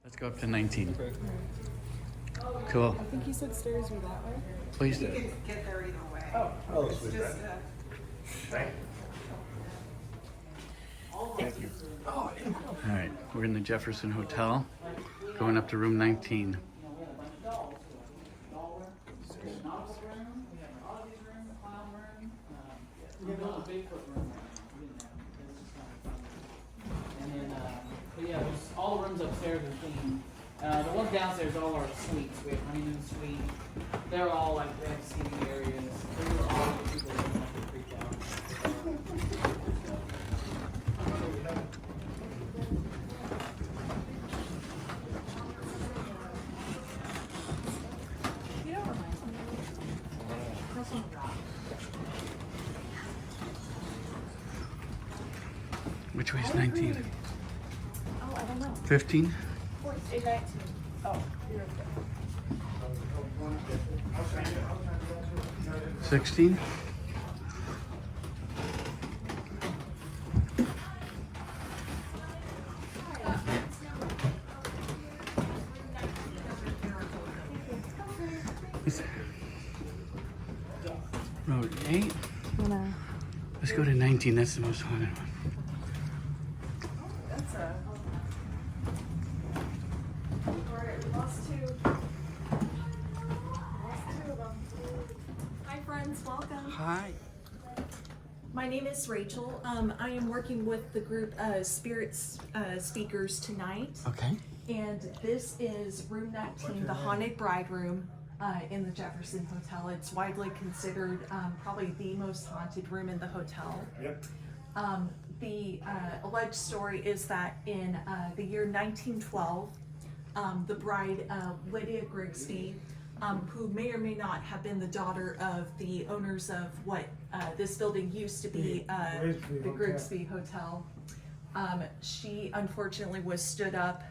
Let's go up to 19. Cool. I think you said stairs were that way. Please do. You can get there either way. Oh, It's just Thank you. All right, we're in the Jefferson Hotel, going up to room 19. But yeah, all the rooms upstairs are clean. The ones downstairs all are suites. We have honeymoon suite. They're all like they have seating areas. These are all the people that have to freak out. You don't remind me. Girls on the Rock. Which way is 19? Oh, I don't know. 15? 19. Oh, you're okay. 16? Road 8? No. Let's go to 19, that's the most haunted one. That's a... Alright, we lost two. Lost two of them. Hi friends, welcome. Hi. My name is Rachel. I am working with the group Spirits Speakers tonight. Okay. And this is room 19, the Haunted Bride Room in the Jefferson Hotel. It's widely considered probably the most haunted room in the hotel. Yep. The alleged story is that in the year 1912, the bride, Lydia Grigsby, who may or may not have been the daughter of the owners of what this building used to be, the Grigsby Hotel. She unfortunately was stood up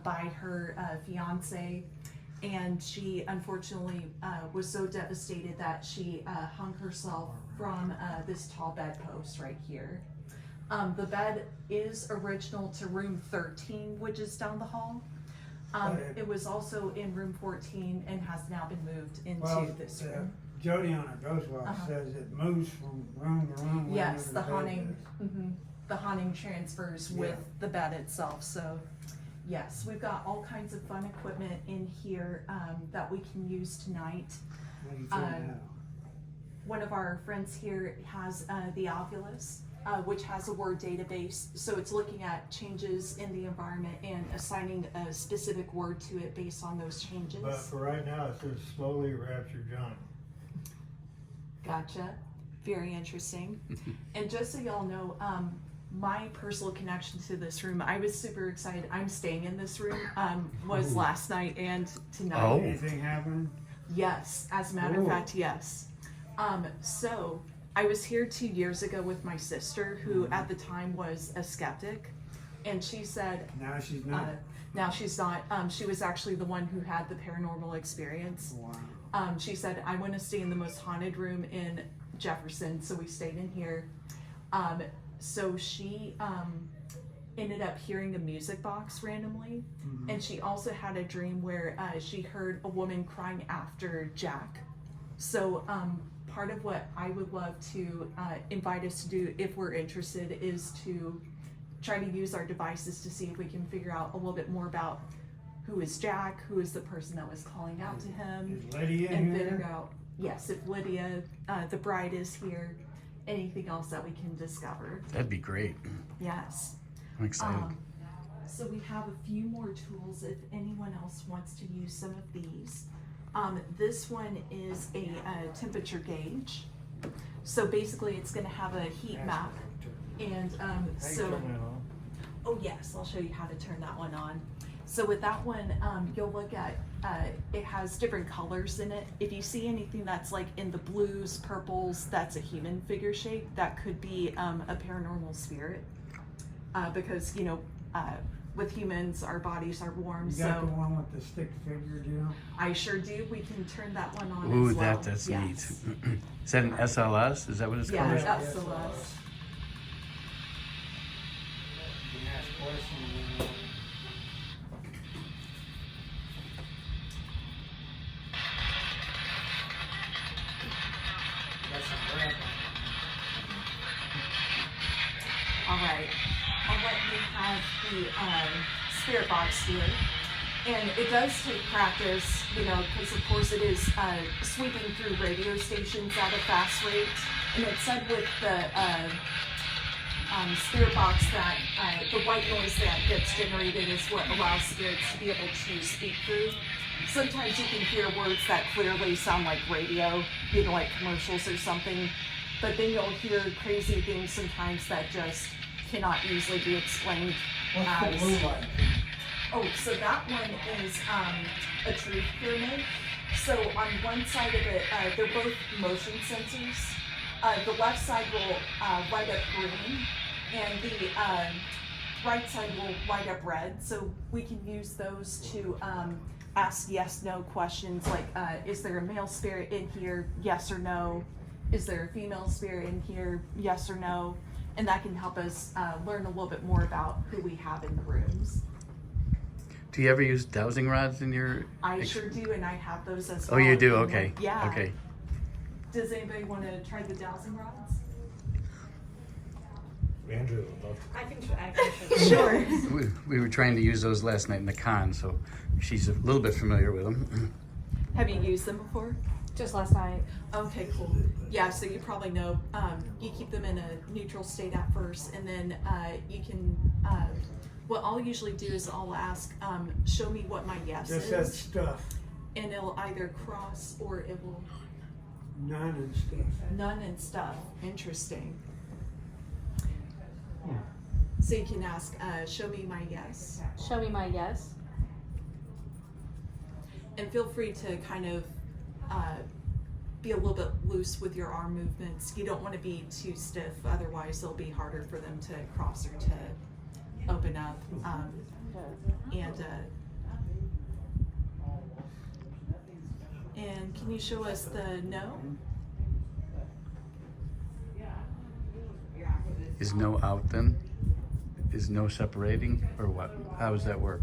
by her fiance, and she unfortunately was so devastated that she hung herself from this tall bedpost right here. The bed is original to room 13, which is down the hall. It was also in room 14 and has now been moved into this room. Jody on her Ghostwatch says it moves from room to room. Yes, the whenever bed haunting, is. the haunting transfers with the bed itself. So yes, we've got all kinds of fun equipment in here that we can use tonight. How do you feel now? One of our friends here has the Alpulus, which has a word database. So it's looking at changes in the environment and assigning a specific word to it based on those changes. But for right now, it says slowly rapture Johnny. Gotcha. Very interesting. And just so y'all know, my personal connection to this room, I was super excited. I'm staying in this room, was last night and tonight. Oh. Anything happen? Yes, as a matter of fact, yes. So I was here 2 years ago with my sister, who at the time was a skeptic, and she said, Now she's not. now she's not. She was actually the one who had the paranormal experience. Wow. She said, I want to stay in the most haunted room in Jefferson, so we stayed in here. So she ended up hearing a music box randomly, and she also had a dream where she heard a woman crying after Jack. So part of what I would love to invite us to do, if we're interested, is to try to use our devices to see if we can figure out a little bit more about who is Jack, who is the person that was calling out to him, Is Lydia and here? figure out, yes, if Lydia, the bride, is here, anything else that we can discover. That'd be great. Yes. I'm excited. So we have a few more tools if anyone else wants to use some of these. This one is a temperature gauge. So basically it's going to have a heat map. And oh yes, I'll show you how to turn that one on. So with that one, you'll look at, it has different colors in it. If you see anything that's like in the blues, purples, that's a human figure shape. That could be a paranormal spirit. Because, you know, with humans, our bodies are warm. You got So the one with the stick figure deal? I sure do. We can turn that one on Ooh, as well. that's Yes. neat. Is that an SLS? Is that what it's Yeah, called? that's the Yes, last. You can ask questions. Got some rap All right. I'll let you have the spirit box here. And it does take practice, you know, because of course it is sweeping through radio stations at a fast rate. And it said with the spirit box that the white noise that gets generated is what allows spirits to be able to speak through. Sometimes you can hear words that clearly sound like radio, you know, like commercials or something. But then you'll hear crazy things sometimes that just cannot easily be explained. What's the blue light? Oh, so that one is a truth pyramid. So on one side of it, they're both motion sensors. The left side will light up green, and the right side will light up red. So we can use those to ask yes/no questions like, is there a male spirit in here? Yes or no. Is there a female spirit in here? Yes or no. And that can help us learn a little bit more about who we have in the rooms. Do you ever use dowsing rods in your? I sure do, and I have those as Oh, well. you do? And, Okay. Yeah. Okay. Does anybody want to try the dowsing rods? Andrew would love I can try. Sure. We were trying to use those last night in the con, so she's a little bit familiar with them. Have you used them before? Just last night. Okay, cool. Yeah, so you probably know, you keep them in a neutral state at first, and then you can, what I'll usually do is I'll ask, show me what my yes Just that is, stuff. and it'll either cross or it will None and stuff. none and stuff. Interesting. So you can ask, show me my yes. Show me my yes. And feel free to kind of be a little bit loose with your arm movements. You don't want to be too stiff, otherwise it'll be harder for them to cross or to open up. And can you show us the no? Is no out then? Is no separating, or what? How does that work?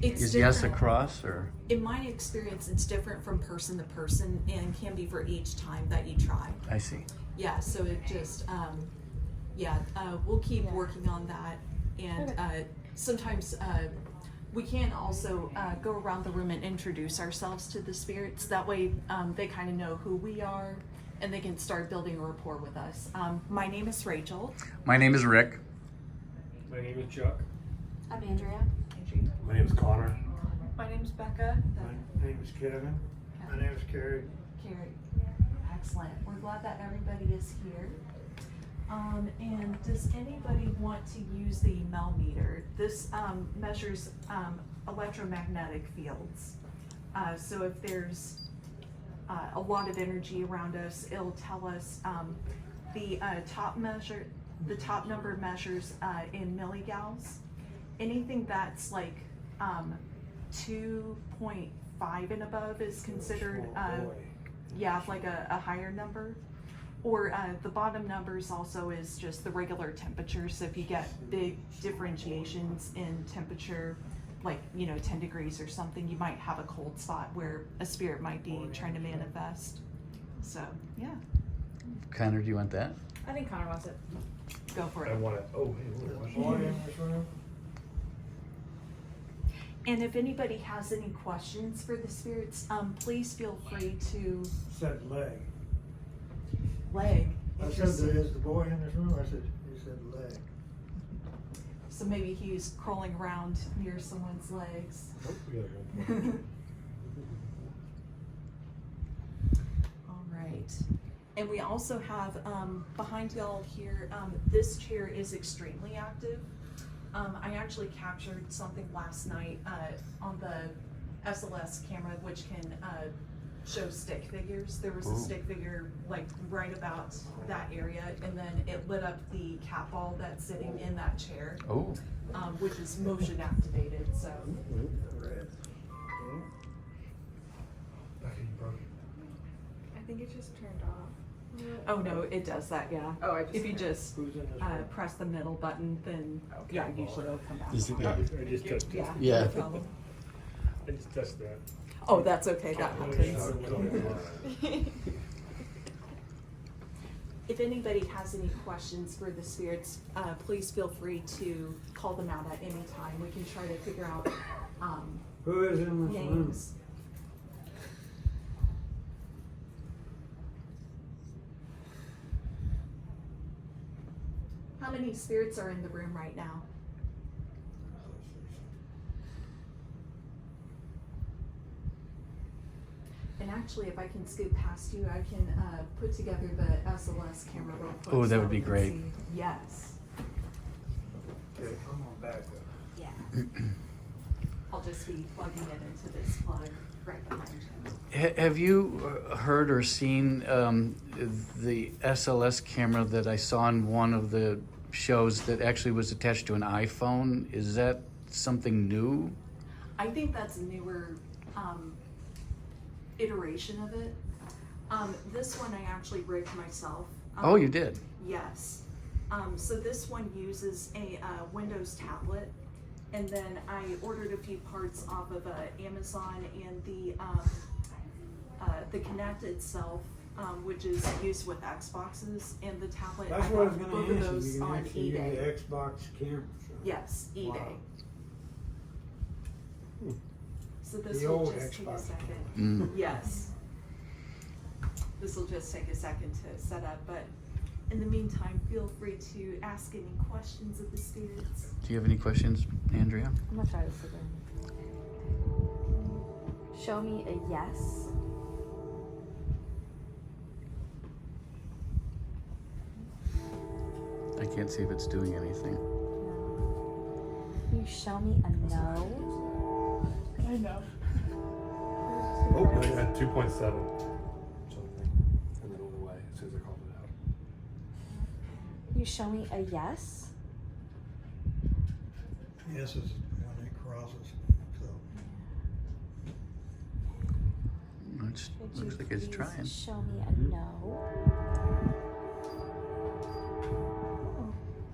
It's Is yes different. across, or? In my experience, it's different from person to person and can be for each time that you try. I see. Yeah, so it just, we'll keep working on that. And sometimes we can also go around the room and introduce ourselves to the spirits. That way they kind of know who we are and they can start building a rapport with us. My name is Rachel. My name is Rick. My name is Chuck. I'm Andrea. My name is Connor. My name's Becca. My name is Kevin. My name is Carrie. Carrie. Excellent. We're glad that everybody is here. And does anybody want to use the meter? This measures electromagnetic fields. So if there's a lot of energy around us, it'll tell us the top number measures in milligauss. Anything that's like 2.5 and above is considered like a higher number. Or the bottom numbers also is just the regular temperature. So if you get big differentiations in temperature, like 10 degrees or something, you might have a cold spot where a spirit might be trying to manifest. So yeah, Connor, do you want that? I think Connor wants it. go for I it. want it. Oh, hey, what? Boy in this room. And if anybody has any questions for the spirits, please feel free to Said leg. leg. I said, is the boy in this room? I said, he said leg. So maybe he's crawling around near someone's legs. Nope, we got one. All right. And we also have, behind y'all here, this chair is extremely active. I actually captured something last night, on the SLS camera, which can, show stick figures. There was a stick figure like right about that area, and then it lit up the cat ball that's sitting in that chair, Oh, which is motion activated, so. Red. Becky, you broke it. I think it just turned off. Oh no, it does that, yeah. Oh, I just If you just, Who's in this room? press the middle button, then, yeah, usually it'll come back. Is it- I just touched it. Yeah. Yeah. No problem. I just touched that. Oh, that's okay, that happens. happens. If anybody has any questions for the spirits, please feel free to call them out at any time. We can try to figure out, Who is in this room? names. How many spirits are in the room right now? And actually, if I can scoot past you, I can put together the SLS camera real quick. Oh, that so would be we can great. see. Yes. Okay, I'm gonna back up. Yeah. I'll just be plugging it into this plug right behind you. Have you heard or seen the SLS camera that I saw in one of the shows that actually was attached to an iPhone? Is that something new? I think that's a newer iteration of it. This one I actually rigged myself. Oh, you did? Yes. So this one uses a Windows tablet, and then I ordered a few parts off of Amazon, and the Kinect itself, which is used with Xboxes, and the tablet. That's I what I was got gonna both of ask you. those You can on actually use eBay. the Xbox camera. so- Yes, eBay. Wow. So this The will old just take a Xbox. second. Mm. Yes. This will just take a second to set up, but in the meantime, feel free to ask any questions of the spirits. Do you have any questions, Andrea? I'm gonna try this again. Show me a yes. I can't see if it's doing anything. No. Can you show me a no? I know. Oh, I had 2.7. Something. And then it went away as soon as I called it out. Can you show me a yes? Yes, is when it crosses, so. It Could looks you like it's please trying. show me a no?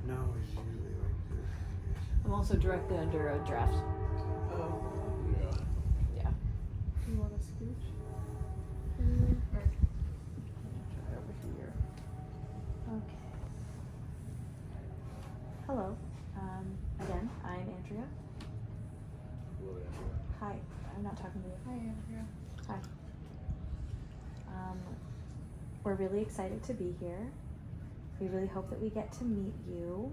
No, it's usually like this. I'm also directly under a draft. Oh. Yeah. Yeah. You want to scooch? Or try over here. Okay. Hello. Again, I'm Andrea. Hello, Andrea. Hi. I'm not talking to you. Hi, Andrea. Hi. We're really excited to be here. We really hope that we get to meet you.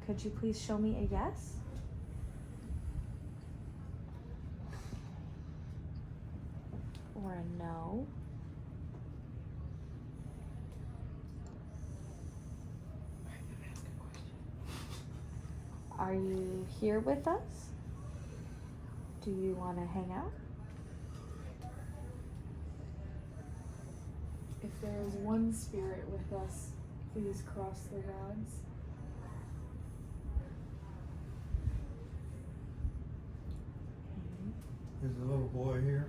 Could you please show me a yes? Or a no? Are you here with us? Do you want to hang out? If there is one spirit with us, please cross the rods. Is the little boy here?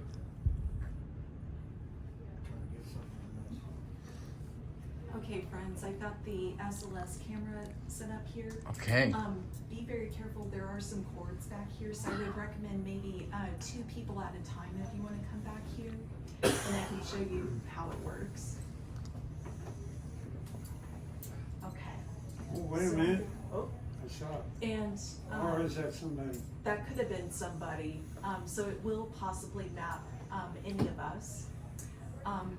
Trying to get something on this. Okay, friends, I've got the SLS camera set up here. Okay. Be very careful. There are some cords back here, so I would recommend maybe 2 people at a time if you want to come back here, and I can show you how it works. Okay. Oh, wait a minute. Oh, I saw it. And Or is that somebody? that could have been somebody, so it will possibly map any of us.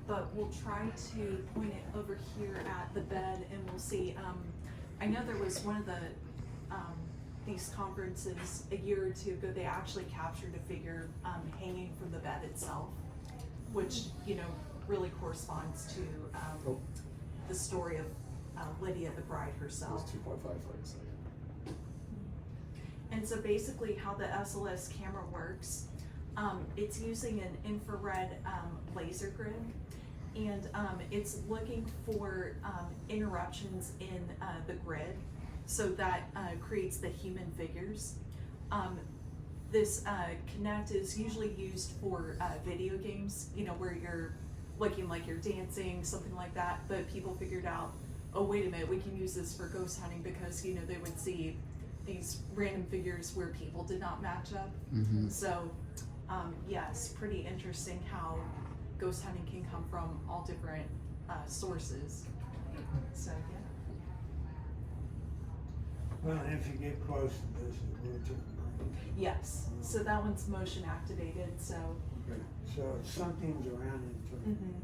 But we'll try to point it over here at the bed and we'll see. I know there was one of these conferences a year or two ago, they actually captured a figure hanging from the bed itself, which, you know, really corresponds to the story of Lydia, the bride It was herself. 2.5 for a second. And so basically how the SLS camera works, it's using an infrared laser grid, and it's looking for interruptions in the grid, so that creates the human figures. This Kinect is usually used for video games, you know, where you're looking like you're dancing, something like that, but people figured out, oh, wait a minute, we can use this for ghost hunting, because, you know, they would see these random figures where people did not match up. So, yes, pretty interesting how ghost hunting can come from all different sources. So, yeah. Well, if you get close to this, it will turn green. Yes, so that one's motion activated, so. Okay. So something's around it turning.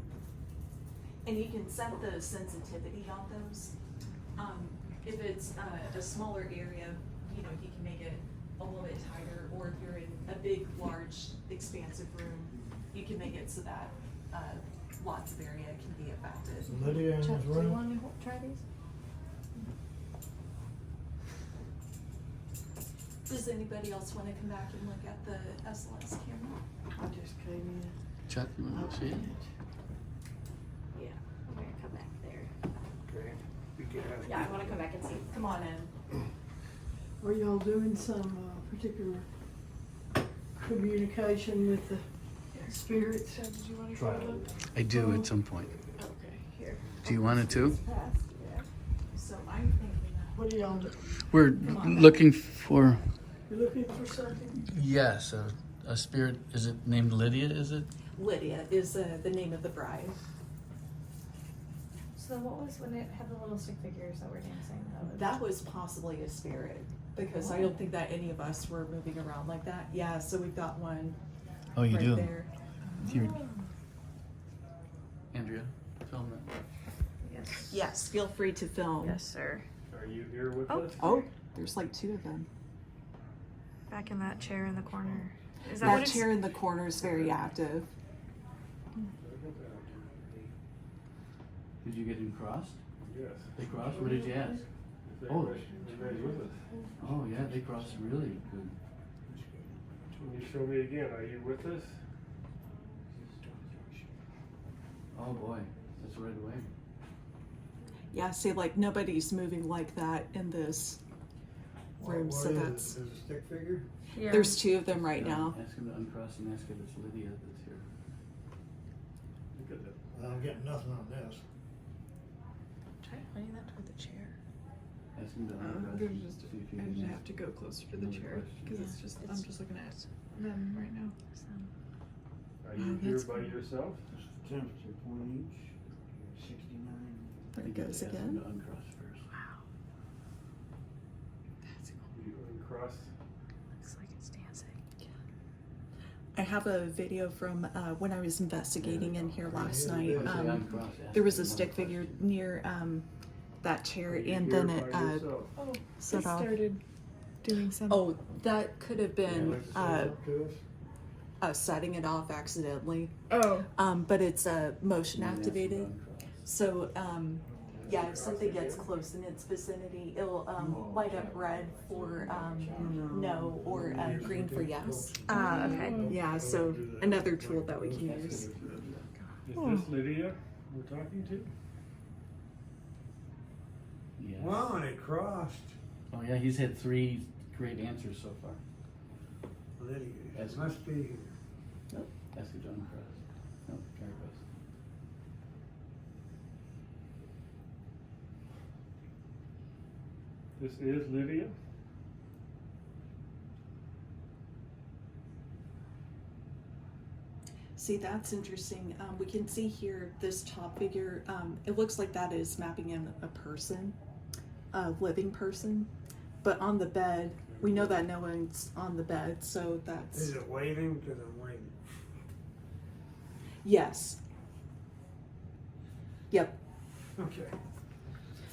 And you can set the sensitivity on those. If it's a smaller area, you know, you can make it a little bit tighter, or if you're in a big, large, expansive room, you can make it so that lots of area can be affected. Lydia in Chuck, this do you room? want to try these? Does anybody else want to come back and look at the SLS camera? I just came in. Chuck, you want to see it? Yeah, I'm gonna come back there. Okay. We get out of Yeah, I here. want to come back and see. Come on in. Are y'all doing some particular communication with the spirits? Did you want to Try try it. them? I do at some point. Okay, here. Do you want it too? Yeah. So I'm thinking that. What are y'all doing? We're looking for, You looking for something? yes, a spirit. Is it named Lydia, is it? Lydia is the name of the bride. So then what was when it had the little stick figures that were dancing? That was possibly a spirit, because I don't think that any of us were moving around like that. Yeah, so we've got one Oh, you right do? there. Here. Andrea, film it. Yes. Yes, feel free to film. Yes, sir. Are you here with Oh. us? Oh, there's like two of them. Back in that chair in the corner. Is that what That it's? chair in the corner is very active. Did you get him crossed? Yes. They crossed? What did you ask? Is Oh. everybody's with us? Oh, yeah, they crossed really good. Can you show me again? Are you with us? Oh, boy, that's right away. Yeah, see, like nobody's moving like that in this room, so What is it? that's. There's a stick figure? Yeah. There's two of them right Yeah, now. Ask him to uncross and ask if it's Lydia that's here. Look at that. I'm getting nothing on this. Try pointing that toward the chair. Ask him to uncross. There's and just, see if he I can- just have to go closer to the Another chair, question. because it's just, I'm just looking at them right now. Are you here that's by cool. yourself? Temperature point each, 69. I think There you it goes have to ask him again. to uncross first. That's cool. You uncross? Looks like it's dancing. I have a video from when I was investigating in here last night. Say uncross, ask There was him a to stick uncross. figure near that chair, Are you and here then it by yourself? Oh, set it off. started doing something. Oh, that could have been Like to say something to us? setting it off accidentally. Oh. But it's motion And then ask him to activated. uncross. So, yeah, if something gets close in its vicinity, it'll light up red for no, or green for yes. Ah, okay. Yeah, so another tool that we can use. Is this Lydia we're talking to? Yes. Wow, it crossed. Oh, yeah, he's had 3 great answers so far. Lydia, That's- it must be here. Nope. Ask him to uncross. Nope, carry cross. This is Lydia? See, that's interesting. We can see here this top figure. It looks like that is mapping in a person, a living person. but on the bed, we know that no one's on the bed, so that's, Is it waiting? Because I'm waiting. yes. Yep. Okay.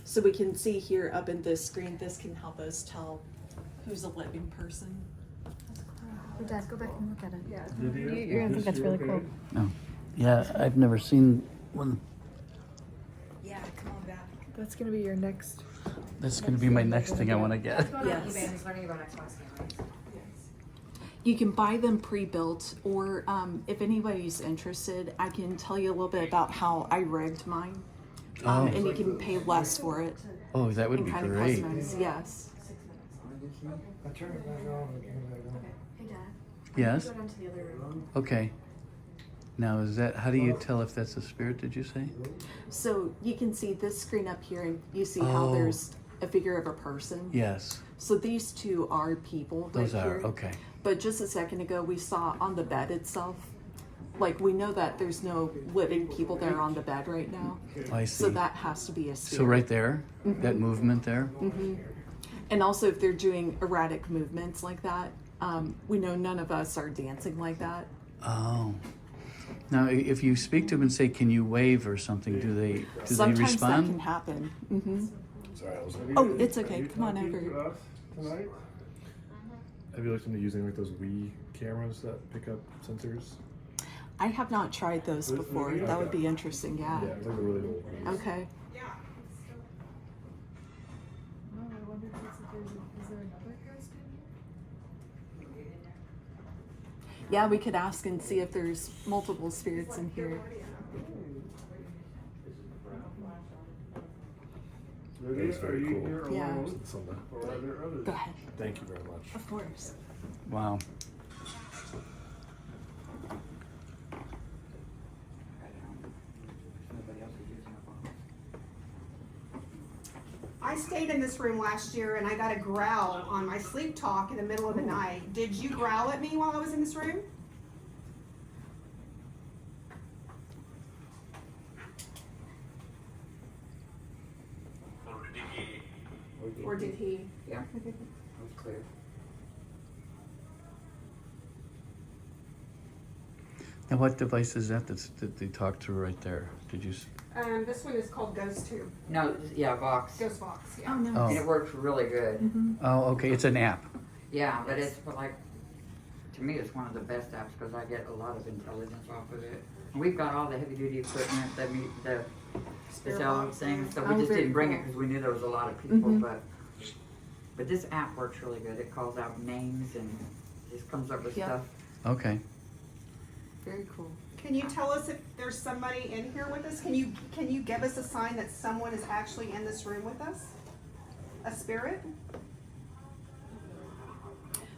So we can see here up in this screen, this can help us tell who's a living person. Hey, Dad, go back and look at it. Yeah. You're gonna think that's really cool. Oh, yeah, I've never seen one. Yeah, come on back. That's gonna be your next. That's gonna be my next thing I wanna get. Yes. He's learning about Xbox cameras. You can buy them pre-built, or if anybody's interested, I can tell you a little bit about how I rigged mine. Oh. And you can pay less for it Oh, that would and be kind of great. customize. Yes. I turn it back on and turn it back on. Hey, Dad. Yes? Go down to the other room. Okay. Now, is that, how do you tell if that's a spirit, did you say? So you can see this screen up here, and you see how Oh. there's a figure of a person. Yes, So these two are people right those are, here. okay. But just a second ago, we saw on the bed itself, like we know that there's no living people there on the bed right now. I So see. that has to be a spirit. So right there, that movement there? And also, if they're doing erratic movements like that, we know none of us are dancing like that. Oh. Now, if you speak to them and say, "Can you wave" or something, do they Sometimes that respond? can happen. Sorry, I was. Oh, it's okay. Come on over. Tonight? Have you looked into using like those Wii cameras that pick up sensors? I have not tried those before. That would be interesting. Yeah, it's like a really old one. Okay. Oh, I wonder if it's, is there another ghost in here? Yeah, we could ask and see if there's multiple spirits in here. That was very cool. Yeah. It's on the- Go ahead. Thank you very much. Of course. Wow. I stayed in this room last year and I got a growl on my sleep talk in the middle of the night. Did you growl at me while I was in this room? Or did he? Yeah. That was clear. Now, what device is that that they talk to right there? Did you? This one is called Ghost Tube. No, yeah, Vox. Ghost Box, yeah. Oh, no. Oh. And it works really good. Oh, okay. It's an app. Yeah, but it's like, to me, it's one of the best apps because I get a lot of intelligence off of it. And we've got all the heavy duty equipment, the cell things, so we Oh, just very didn't bring it cool. because we knew there was a lot of people, but this app works really good. It calls out names and just comes up with Yep. stuff. Okay. Very cool. Can you tell us if there's somebody in here with us? Can you give us a sign that someone is actually in this room with us? A spirit?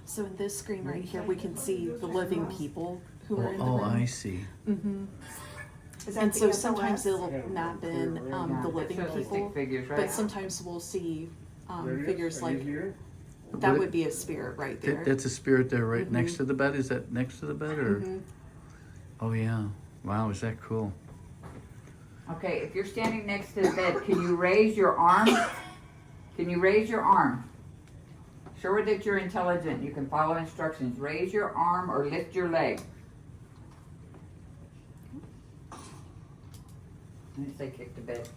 So in this screen right here, we can see the living people who are in the Oh, room. I see. Is that And the so SOS? sometimes it'll map in Yeah, the it living shows the people, stick figures, right? but sometimes we'll see figures like that would be a spirit right there. That's a spirit there right next to the bed? Is that next to the bed or? Oh, yeah. Wow, is that cool? Okay, if you're standing next to the bed, can you raise your arm? Can you raise your arm? Show her that you're intelligent. You can follow instructions. Raise your arm or lift your leg. Let me say kick the bed.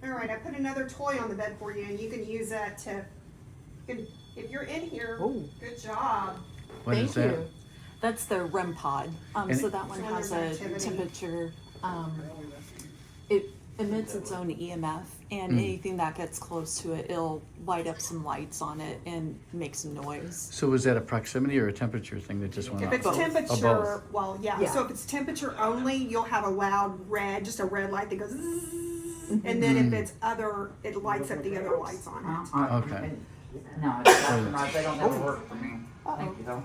All right, I put another toy on the bed for you, and you can use that to. If you're in here, Oh. good job. What Thank is that? you. That's the REM pod. And So that one So when has there's a activity. temperature. It emits its own EMF, and anything that gets close to it, it'll light up some lights on it and make some noise. So was that a proximity or a temperature thing that just went If up? it's Both. temperature, well, yeah. Yeah. So if it's temperature only, you'll have a loud red, just a red light that goes, zzz, and then if it's other, it lights up the other lights on it. Okay. No, they don't ever work for me. Thank you though.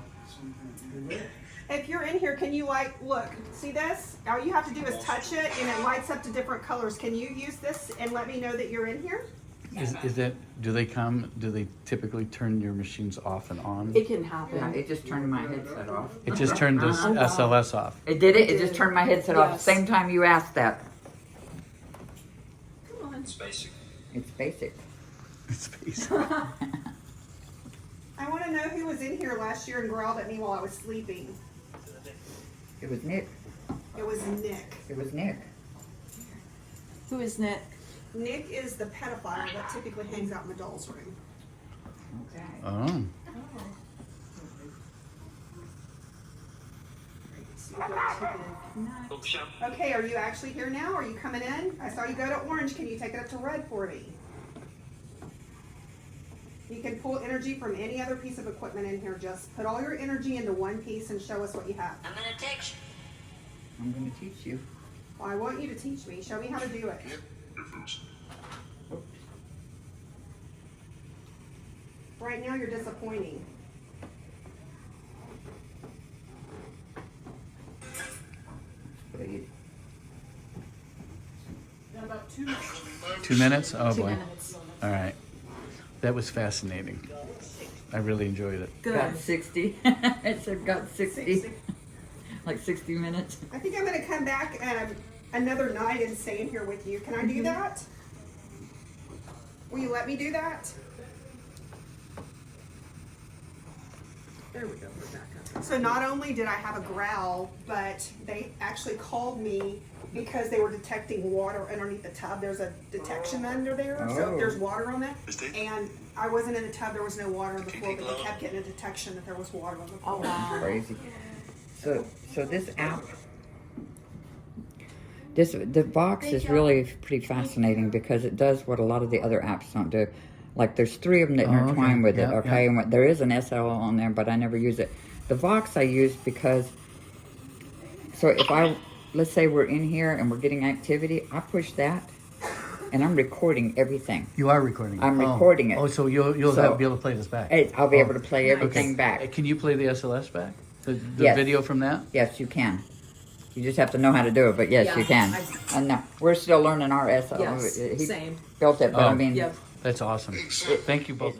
If you're in here, can you look, see this? All you have to do is touch it and it lights up to different colors. Can you use this and let me know that you're in here? Is that, do they typically turn your machines off and on? It can Yeah, happen. it just turned my headset off. It just turned this SLS off. It did it? It just turned my headset off Yes. the same time you asked that. Come on. It's basic. Space. I want to know who was in here last year and growled at me while I was sleeping. It was Nick. It was Nick. It was Nick. Who is Nick? Nick is the pedophile that typically hangs out in the doll's room. Okay. Oh. Okay, are you actually here now? Are you coming in? I saw you go to orange. Can you take it up to red for me? You can pull energy from any other piece of equipment in here. Just put all your energy into one piece and show us what you have. I'm gonna teach you. Well, I want you to teach me. Show me how to do it. Right now, you're disappointing. Got about 2 minutes. 2 minutes? Oh, 2 boy. minutes. All right. That was fascinating. I really enjoyed it. Got Good. 60. It said got 60. Like 60 minutes. I think I'm going to come back another night and stay in here with you. Can I do that? Will you let me do that? There we go. We're back up. So not only did I have a growl, but they actually called me because they were detecting water underneath the tub. There's a detection under there, so if there's water on that. And I wasn't in the tub. There was no water on the floor, but they kept getting a detection that there was water on the floor. Oh, wow. Crazy. So this app, the box is really pretty fascinating because it does what a lot of the other apps don't do. Like there's 3 of them that Oh, okay. intertwine with it. Yeah, Okay, yeah. and there is an SL on there, but I never use it. The Vox I use because, so if let's say we're in here and we're getting activity, I push that, and I'm recording everything. You are recording it? I'm recording it. Oh, so you'll So- be able to play this back? I'll be able to play everything Okay. back. Can you play the SLS back? The Yes. video from that? Yes, you can. You just have to know how to do it, but yes, Yeah, you can. And we're still learning our SL. Yes, He same. built it, but I Oh. mean, Yep. That's awesome. Thank you both.